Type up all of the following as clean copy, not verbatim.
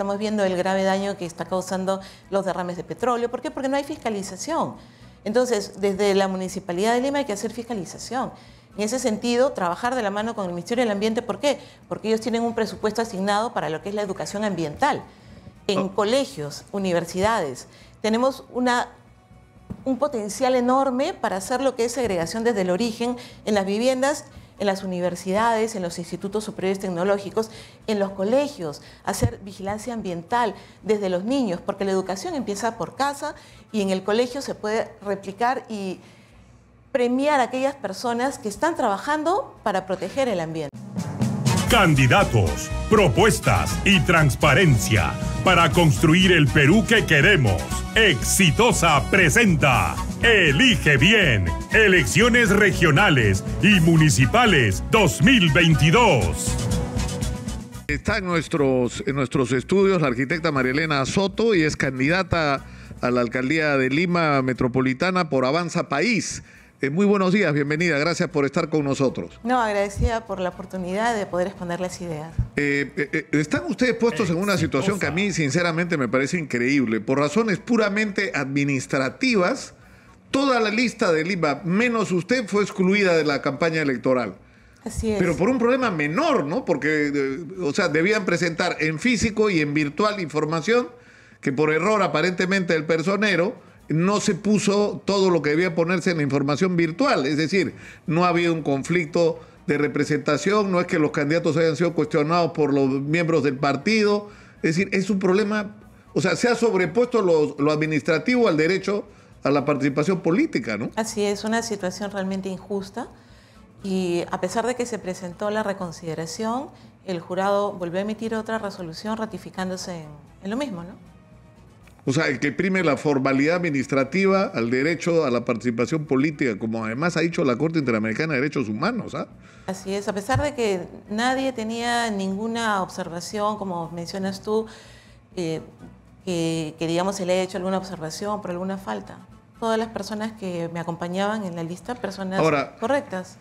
Estamos viendo el grave daño que está causando los derrames de petróleo. ¿Por qué? Porque no hay fiscalización. Entonces, desde la Municipalidad de Lima hay que hacer fiscalización. En ese sentido, trabajar de la mano con el Ministerio del Ambiente. ¿Por qué? Porque ellos tienen un presupuesto asignado para lo que es la educación ambiental. En colegios, universidades, tenemos un potencial enorme para hacer lo que es segregación desde el origen en las viviendas, en las universidades, en los institutos superiores tecnológicos, en los colegios, hacer vigilancia ambiental desde los niños, porque la educación empieza por casa y en el colegio se puede replicar y premiar a aquellas personas que están trabajando para proteger el ambiente. Candidatos, propuestas y transparencia para construir el Perú que queremos. Exitosa presenta Elige Bien, elecciones regionales y municipales 2022. Está en nuestros estudios la arquitecta María Elena Soto y es candidata a la alcaldía de Lima Metropolitana por Avanza País. Muy buenos días, bienvenida, gracias por estar con nosotros. No, agradecida por la oportunidad de poder exponer las ideas. Están ustedes puestos en una situación que a mí sinceramente me parece increíble. Por razones puramente administrativas, toda la lista de Lima, menos usted, fue excluida de la campaña electoral. Así es. Pero por un problema menor, ¿no? Porque, o sea, debían presentar en físico y en virtual información que por error aparentemente del personero no se puso todo lo que debía ponerse en la información virtual. Es decir, no ha habido un conflicto de representación, no es que los candidatos hayan sido cuestionados por los miembros del partido. Es decir, es un problema, o sea, se ha sobrepuesto lo administrativo al derecho a la participación política, ¿no? Así es, una situación realmente injusta. Y a pesar de que se presentó la reconsideración, el jurado volvió a emitir otra resolución ratificándose en lo mismo, ¿no? O sea, el que prime la formalidad administrativa al derecho a la participación política, como además ha dicho la Corte Interamericana de Derechos Humanos, ¿ah? Así es, a pesar de que nadie tenía ninguna observación, como mencionas tú, que digamos se le haya hecho alguna observación por alguna falta. Todas las personas que me acompañaban en la lista, personas correctas.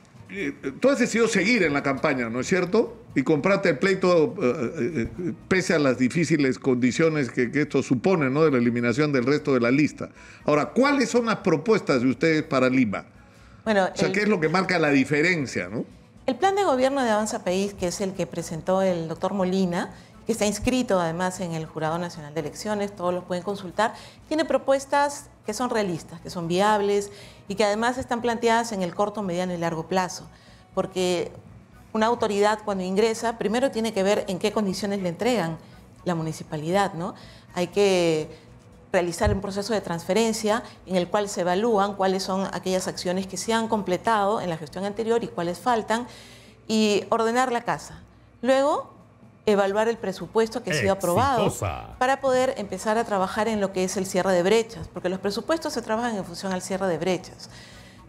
Tú has decidido seguir en la campaña, ¿no es cierto? Y comprarte el pleito pese a las difíciles condiciones que esto supone, ¿no? De la eliminación del resto de la lista. Ahora, ¿cuáles son las propuestas de ustedes para Lima? Bueno, o sea, ¿qué es lo que marca la diferencia, no? El plan de gobierno de Avanza País, que es el que presentó el doctor Molina, que está inscrito además en el Jurado Nacional de Elecciones, todos los pueden consultar, tiene propuestas que son realistas, que son viables y que además están planteadas en el corto, mediano y largo plazo. Porque una autoridad cuando ingresa, primero tiene que ver en qué condiciones le entregan la municipalidad, ¿no? Hay que realizar un proceso de transferencia en el cual se evalúan cuáles son aquellas acciones que se han completado en la gestión anterior y cuáles faltan, y ordenar la casa. Luego, evaluar el presupuesto que ha sido aprobado para poder empezar a trabajar en lo que es el cierre de brechas, porque los presupuestos se trabajan en función al cierre de brechas,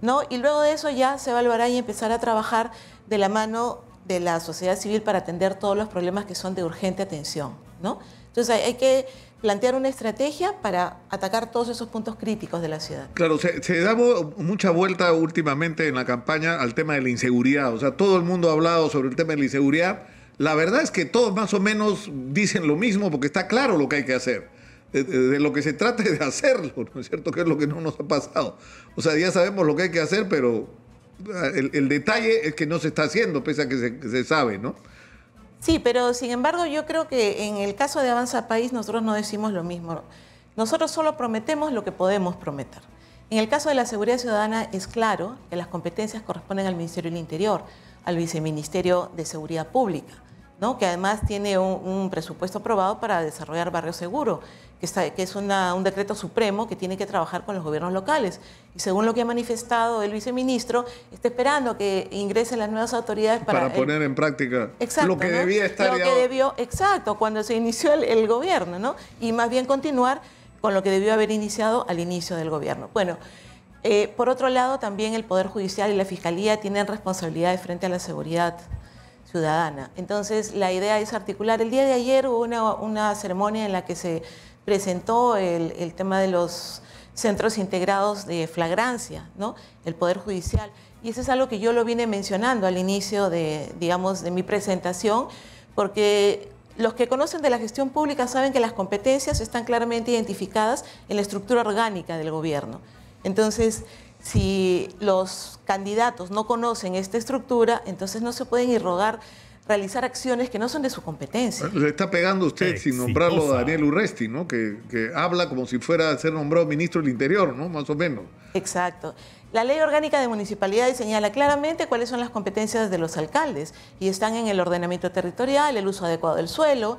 ¿no? Y luego de eso ya se evaluará y empezar a trabajar de la mano de la sociedad civil para atender todos los problemas que son de urgente atención, ¿no? Entonces hay que plantear una estrategia para atacar todos esos puntos críticos de la ciudad. Claro, se da mucha vuelta últimamente en la campaña al tema de la inseguridad. O sea, todo el mundo ha hablado sobre el tema de la inseguridad. La verdad es que todos más o menos dicen lo mismo porque está claro lo que hay que hacer. De lo que se trata es de hacerlo, ¿no es cierto? Que es lo que no nos ha pasado. O sea, ya sabemos lo que hay que hacer, pero el detalle es que no se está haciendo, pese a que se sabe, ¿no? Sí, pero sin embargo yo creo que en el caso de Avanza País nosotros no decimos lo mismo. Nosotros solo prometemos lo que podemos prometer. En el caso de la seguridad ciudadana es claro que las competencias corresponden al Ministerio del Interior, al Viceministerio de Seguridad Pública, ¿no? Que además tiene un presupuesto aprobado para desarrollar Barrio Seguro, que es un decreto supremo que tiene que trabajar con los gobiernos locales. Y según lo que ha manifestado el viceministro, está esperando que ingresen las nuevas autoridades para poner en práctica lo que debía estar exacto, cuando se inició el gobierno, ¿no? Y más bien continuar con lo que debió haber iniciado al inicio del gobierno. Bueno, por otro lado, también el Poder Judicial y la Fiscalía tienen responsabilidades frente a la seguridad ciudadana. Entonces, la idea es articular. El día de ayer hubo una ceremonia en la que se presentó el tema de los centros integrados de flagrancia, ¿no? El Poder Judicial. Y eso es algo que yo lo vine mencionando al inicio de mi presentación, porque los que conocen de la gestión pública saben que las competencias están claramente identificadas en la estructura orgánica del gobierno. Entonces, si los candidatos no conocen esta estructura, entonces no se pueden irrogar realizar acciones que no son de su competencia. Le está pegando usted sin nombrarlo a Daniel Urresti, ¿no? Que habla como si fuera a ser nombrado ministro del Interior, ¿no? Más o menos. Exacto. La Ley Orgánica de Municipalidades señala claramente cuáles son las competencias de los alcaldes y están en el ordenamiento territorial, el uso adecuado del suelo,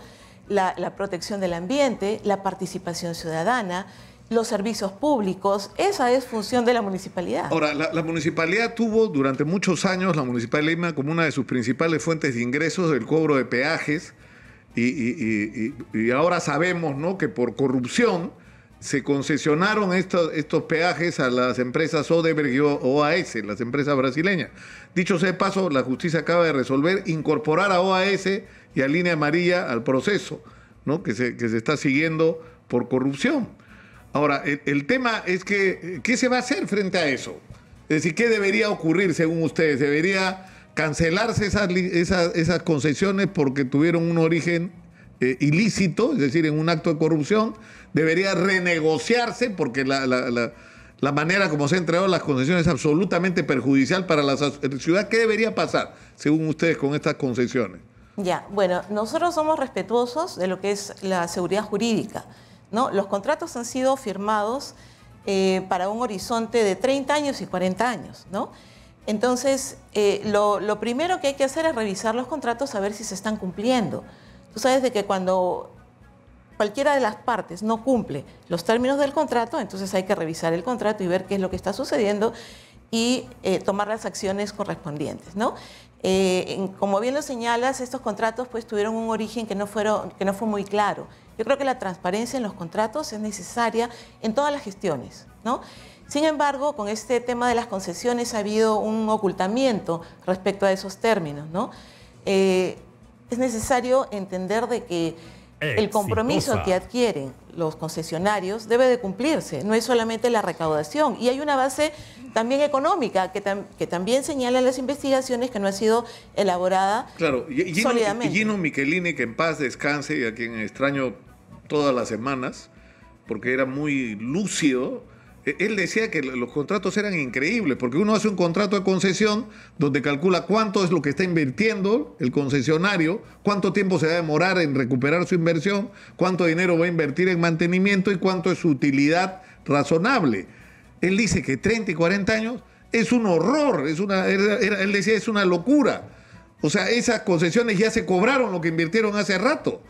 la protección del ambiente, la participación ciudadana, los servicios públicos. Esa es función de la municipalidad. Ahora, la municipalidad tuvo durante muchos años, la Municipalidad de Lima, como una de sus principales fuentes de ingresos, el cobro de peajes, y ahora sabemos, ¿no?, que por corrupción se concesionaron estos peajes a las empresas Odebrecht y OAS, las empresas brasileñas. Dicho sea de paso, la justicia acaba de resolver incorporar a OAS y a Línea Amarilla al proceso, ¿no?, que se está siguiendo por corrupción. Ahora, el tema es que, ¿qué se va a hacer frente a eso? Es decir, ¿qué debería ocurrir según ustedes? ¿Debería cancelarse esas concesiones porque tuvieron un origen ilícito, es decir, en un acto de corrupción? ¿Debería renegociarse porque la manera como se han entregado las concesiones es absolutamente perjudicial para la ciudad? ¿Qué debería pasar, según ustedes, con estas concesiones? Ya, bueno, nosotros somos respetuosos de lo que es la seguridad jurídica, ¿no? Los contratos han sido firmados para un horizonte de 30 años y 40 años, ¿no? Entonces, lo primero que hay que hacer es revisar los contratos a ver si se están cumpliendo. Tú sabes de que cuando cualquiera de las partes no cumple los términos del contrato, entonces hay que revisar el contrato y ver qué es lo que está sucediendo y tomar las acciones correspondientes, ¿no? Como bien lo señalas, estos contratos pues tuvieron un origen que no fue muy claro. Yo creo que la transparencia en los contratos es necesaria en todas las gestiones, ¿no? Sin embargo, con este tema de las concesiones ha habido un ocultamiento respecto a esos términos, ¿no? Es necesario entender de que el compromiso que adquieren los concesionarios debe de cumplirse, no es solamente la recaudación. Y hay una base también económica que también señala en las investigaciones que no ha sido elaborada sólidamente. Gino Michelini, que en paz descanse y a quien extraño todas las semanas, porque era muy lúcido, él decía que los contratos eran increíbles, porque uno hace un contrato de concesión donde calcula cuánto es lo que está invirtiendo el concesionario, cuánto tiempo se va a demorar en recuperar su inversión, cuánto dinero va a invertir en mantenimiento y cuánto es su utilidad razonable. Él dice que 30 y 40 años es un horror, él decía es una locura. O sea, esas concesiones ya se cobraron lo que invirtieron hace rato.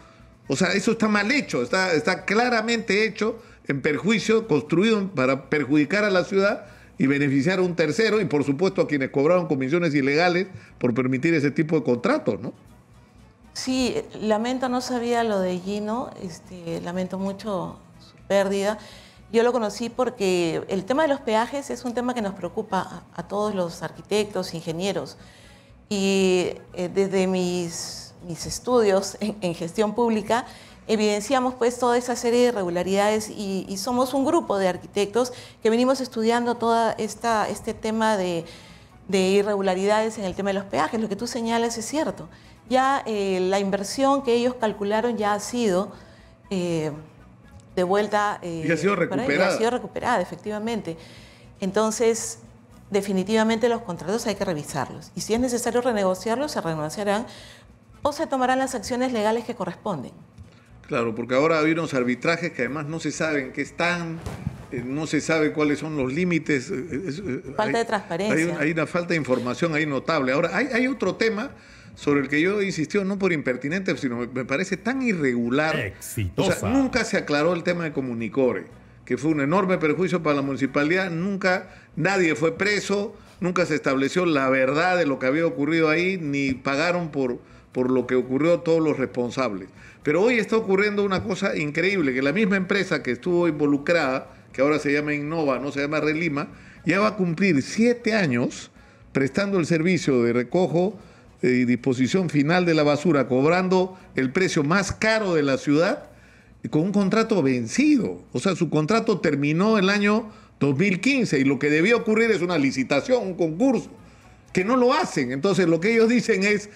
O sea, eso está mal hecho, está claramente hecho en perjuicio, construido para perjudicar a la ciudad y beneficiar a un tercero y por supuesto a quienes cobraron comisiones ilegales por permitir ese tipo de contratos, ¿no? Sí, lamento, no sabía lo de Gino, lamento mucho su pérdida. Yo lo conocí porque el tema de los peajes es un tema que nos preocupa a todos los arquitectos, ingenieros. Y desde mis estudios en gestión pública evidenciamos pues toda esa serie de irregularidades y somos un grupo de arquitectos que venimos estudiando todo este tema de irregularidades en el tema de los peajes. Lo que tú señalas es cierto. Ya la inversión que ellos calcularon ya ha sido de vuelta. Y ha sido recuperada. Ya ha sido recuperada, efectivamente. Entonces, definitivamente los contratos hay que revisarlos. Y si es necesario renegociarlos, se renegociarán o se tomarán las acciones legales que corresponden. Claro, porque ahora hay unos arbitrajes que además no se sabe en qué están, no se sabe cuáles son los límites. Falta de transparencia. Hay una falta de información ahí notable. Ahora, hay otro tema sobre el que yo he insistido, no por impertinente, sino me parece tan irregular. Exitosa. O sea, nunca se aclaró el tema de Comunicore, que fue un enorme perjuicio para la municipalidad. Nadie fue preso, nunca se estableció la verdad de lo que había ocurrido ahí, ni pagaron por lo que ocurrió todos los responsables. Pero hoy está ocurriendo una cosa increíble, que la misma empresa que estuvo involucrada, que ahora se llama Innova, no se llama Relima, ya va a cumplir 7 años prestando el servicio de recojo y disposición final de la basura, cobrando el precio más caro de la ciudad, con un contrato vencido. O sea, su contrato terminó el año 2015 y lo que debía ocurrir es una licitación, un concurso, que no lo hacen. Entonces lo que ellos dicen es,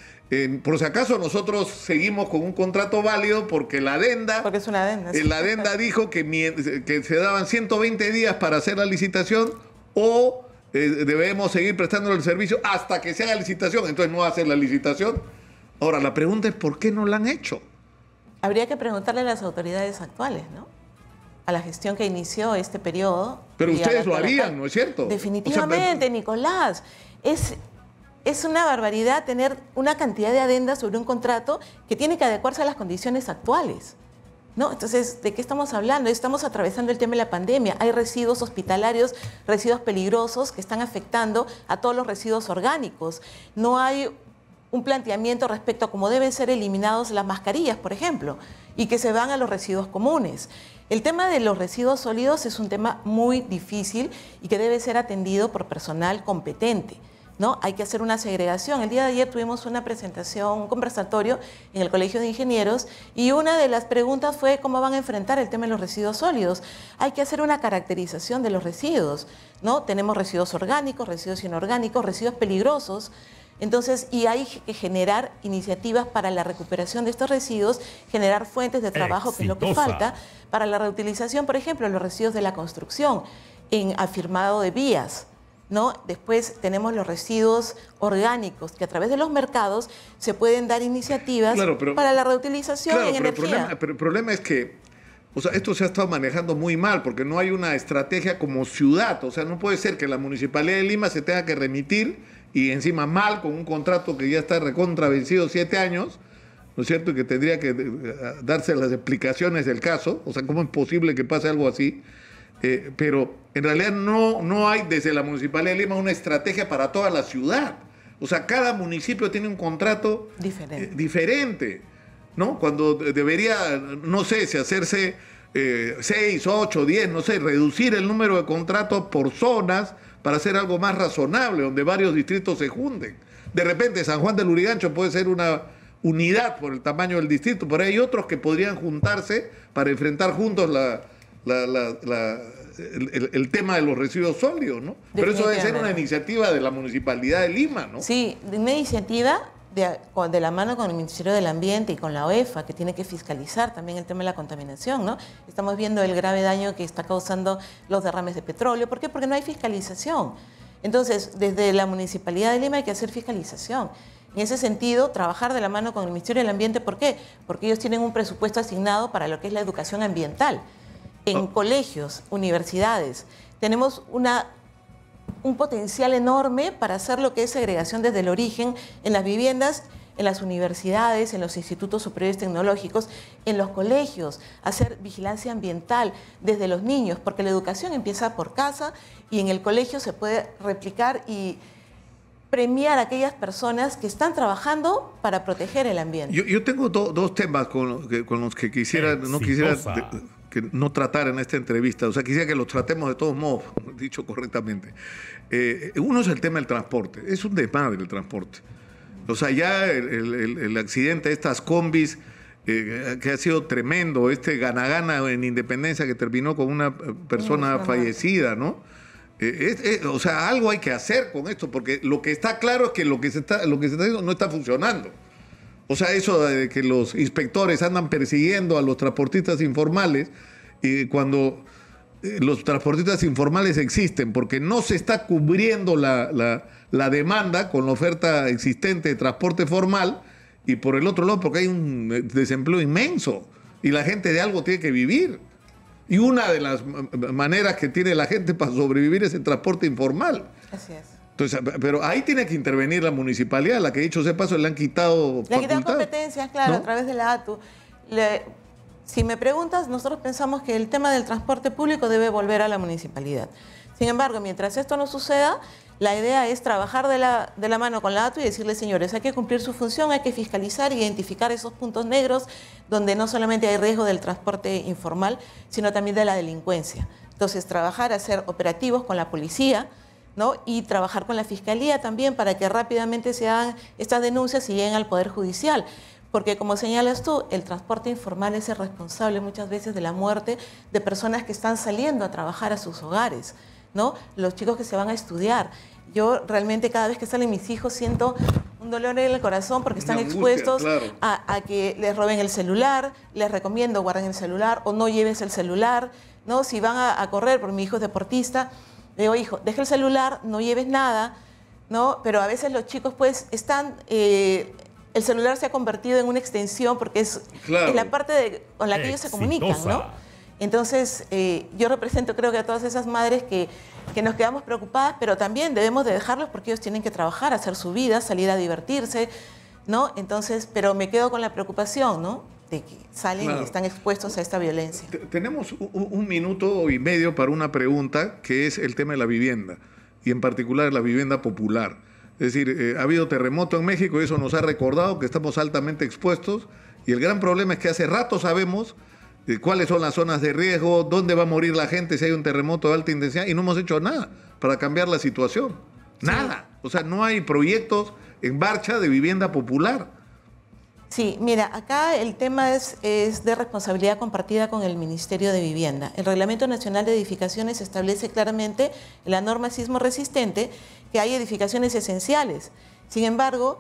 Por si acaso nosotros seguimos con un contrato válido porque la adenda... Porque es una adenda. Sí. La adenda dijo que se daban 120 días para hacer la licitación o debemos seguir prestando el servicio hasta que se haga licitación. Entonces no hacer la licitación. Ahora, la pregunta es ¿por qué no la han hecho? Habría que preguntarle a las autoridades actuales, ¿no? A la gestión que inició este periodo. Pero ustedes lo harían, ¿no es cierto? Definitivamente, o sea, Nicolás. Es una barbaridad tener una cantidad de adendas sobre un contrato que tiene que adecuarse a las condiciones actuales, ¿no? Entonces, ¿de qué estamos hablando? Estamos atravesando el tema de la pandemia. Hay residuos hospitalarios, residuos peligrosos que están afectando a todos los residuos orgánicos. No hay un planteamiento respecto a cómo deben ser eliminados las mascarillas, por ejemplo, y que se van a los residuos comunes. El tema de los residuos sólidos es un tema muy difícil y que debe ser atendido por personal competente, ¿no? Hay que hacer una segregación. El día de ayer tuvimos una presentación, un conversatorio en el Colegio de Ingenieros y una de las preguntas fue cómo van a enfrentar el tema de los residuos sólidos. Hay que hacer una caracterización de los residuos, ¿no? Tenemos residuos orgánicos, residuos inorgánicos, residuos peligrosos. Entonces, y hay que generar iniciativas para la recuperación de estos residuos, generar fuentes de trabajo, que es lo que falta, para la reutilización, por ejemplo, los residuos de la construcción, en afirmado de vías, ¿no? Después tenemos los residuos orgánicos, que a través de los mercados se pueden dar iniciativas para la reutilización en energía. Pero el problema es que, o sea, esto se ha estado manejando muy mal, porque no hay una estrategia como ciudad. O sea, no puede ser que la Municipalidad de Lima se tenga que remitir y encima mal con un contrato que ya está recontra vencido 7 años, ¿no es cierto? Y que tendría que darse las explicaciones del caso. O sea, ¿cómo es posible que pase algo así? Pero en realidad no hay desde la Municipalidad de Lima una estrategia para toda la ciudad. O sea, cada municipio tiene un contrato diferente, ¿no? Cuando debería, no sé, si hacerse 6, 8, 10, no sé, reducir el número de contratos por zonas para hacer algo más razonable, donde varios distritos se junten. De repente San Juan del Lurigancho puede ser una unidad por el tamaño del distrito, pero hay otros que podrían juntarse para enfrentar juntos el tema de los residuos sólidos, ¿no? Pero eso debe ser una iniciativa de la Municipalidad de Lima, ¿no? Sí, una iniciativa de la mano con el Ministerio del Ambiente y con la OEFA, que tiene que fiscalizar también el tema de la contaminación, ¿no? Estamos viendo el grave daño que está causando los derrames de petróleo. ¿Por qué? Porque no hay fiscalización. Entonces, desde la Municipalidad de Lima hay que hacer fiscalización. En ese sentido, trabajar de la mano con el Ministerio del Ambiente, ¿por qué? Porque ellos tienen un presupuesto asignado para lo que es la educación ambiental. En colegios, universidades, tenemos un potencial enorme para hacer lo que es segregación desde el origen en las viviendas, en las universidades, en los institutos superiores tecnológicos, en los colegios, hacer vigilancia ambiental desde los niños, porque la educación empieza por casa y en el colegio se puede replicar y premiar a aquellas personas que están trabajando para proteger el ambiente. Yo tengo dos temas con los que quisiera, no tratar en esta entrevista. O sea, quisiera que los tratemos de todos modos, dicho correctamente. Uno es el tema del transporte. Es un desmadre el transporte. O sea, ya el accidente de estas combis, que ha sido tremendo, gana-gana en Independencia que terminó con una persona fallecida, ¿no? O sea, algo hay que hacer con esto, porque lo que está claro es que lo que se está haciendo no está funcionando. O sea, eso de que los inspectores andan persiguiendo a los transportistas informales, cuando los transportistas informales existen, porque no se está cubriendo la demanda con la oferta existente de transporte formal, y por el otro lado porque hay un desempleo inmenso, y la gente de algo tiene que vivir. Y una de las maneras que tiene la gente para sobrevivir es el transporte informal. Así es. Entonces, pero ahí tiene que intervenir la municipalidad, la que dicho sea paso le han quitado facultades. Le han quitado competencias, claro, ¿no? A través de la ATU. Si me preguntas, nosotros pensamos que el tema del transporte público debe volver a la municipalidad. Sin embargo, mientras esto no suceda, la idea es trabajar de la mano con la ATU y decirle, señores, hay que cumplir su función, hay que fiscalizar, identificar esos puntos negros donde no solamente hay riesgo del transporte informal, sino también de la delincuencia. Entonces, trabajar, hacer operativos con la policía, ¿no? Y trabajar con la Fiscalía también para que rápidamente se hagan estas denuncias y lleguen al Poder Judicial. Porque, como señalas tú, el transporte informal es el responsable muchas veces de la muerte de personas que están saliendo a trabajar a sus hogares, ¿no? Los chicos que se van a estudiar. Yo realmente cada vez que salen mis hijos siento un dolor en el corazón porque están angustia, expuestos claro, a que les roben el celular. Les recomiendo guarden el celular o no lleves el celular, ¿no? Si van a correr, porque mi hijo es deportista, le digo, hijo, deja el celular, no lleves nada, ¿no? Pero a veces los chicos pues están... el celular se ha convertido en una extensión porque es la parte con la que ellos se comunican, ¿no? Entonces, yo represento creo que a todas esas madres que nos quedamos preocupadas, pero también debemos de dejarlos porque ellos tienen que trabajar, hacer su vida, salir a divertirse, ¿no? Entonces, pero me quedo con la preocupación, ¿no? De que salen y están expuestos a esta violencia. Tenemos un minuto y medio para una pregunta que es el tema de la vivienda y en particular la vivienda popular. Es decir, ha habido terremoto en México y eso nos ha recordado que estamos altamente expuestos y el gran problema es que hace rato sabemos cuáles son las zonas de riesgo, dónde va a morir la gente si hay un terremoto de alta intensidad y no hemos hecho nada para cambiar la situación. Nada. O sea, no hay proyectos en marcha de vivienda popular. Sí, mira, acá el tema es de responsabilidad compartida con el Ministerio de Vivienda. El Reglamento Nacional de Edificaciones establece claramente en la norma sismo resistente que hay edificaciones esenciales. Sin embargo,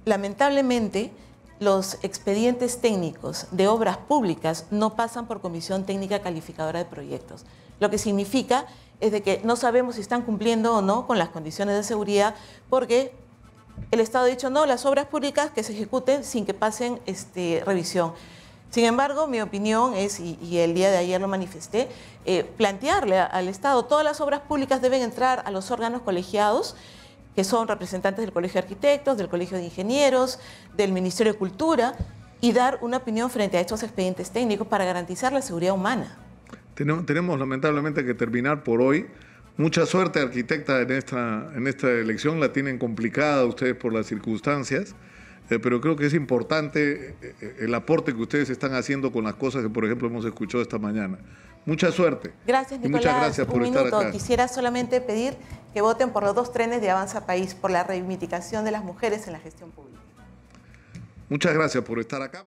lamentablemente, los expedientes técnicos de obras públicas no pasan por Comisión Técnica Calificadora de Proyectos. Lo que significa es de que no sabemos si están cumpliendo o no con las condiciones de seguridad porque el Estado ha dicho no, las obras públicas que se ejecuten sin que pasen revisión. Sin embargo, mi opinión es, y el día de ayer lo manifesté, plantearle al Estado, todas las obras públicas deben entrar a los órganos colegiados, que son representantes del Colegio de Arquitectos, del Colegio de Ingenieros, del Ministerio de Cultura, y dar una opinión frente a estos expedientes técnicos para garantizar la seguridad humana. Tenemos lamentablemente que terminar por hoy. Mucha suerte, arquitecta, en esta elección. La tienen complicada ustedes por las circunstancias, pero creo que es importante el aporte que ustedes están haciendo con las cosas que, por ejemplo, hemos escuchado esta mañana. Mucha suerte. Gracias, Nicolás. Y muchas gracias por estar acá. Quisiera solamente pedir que voten por los 2 trenes de Avanza País, por la reivindicación de las mujeres en la gestión pública. Muchas gracias por estar acá.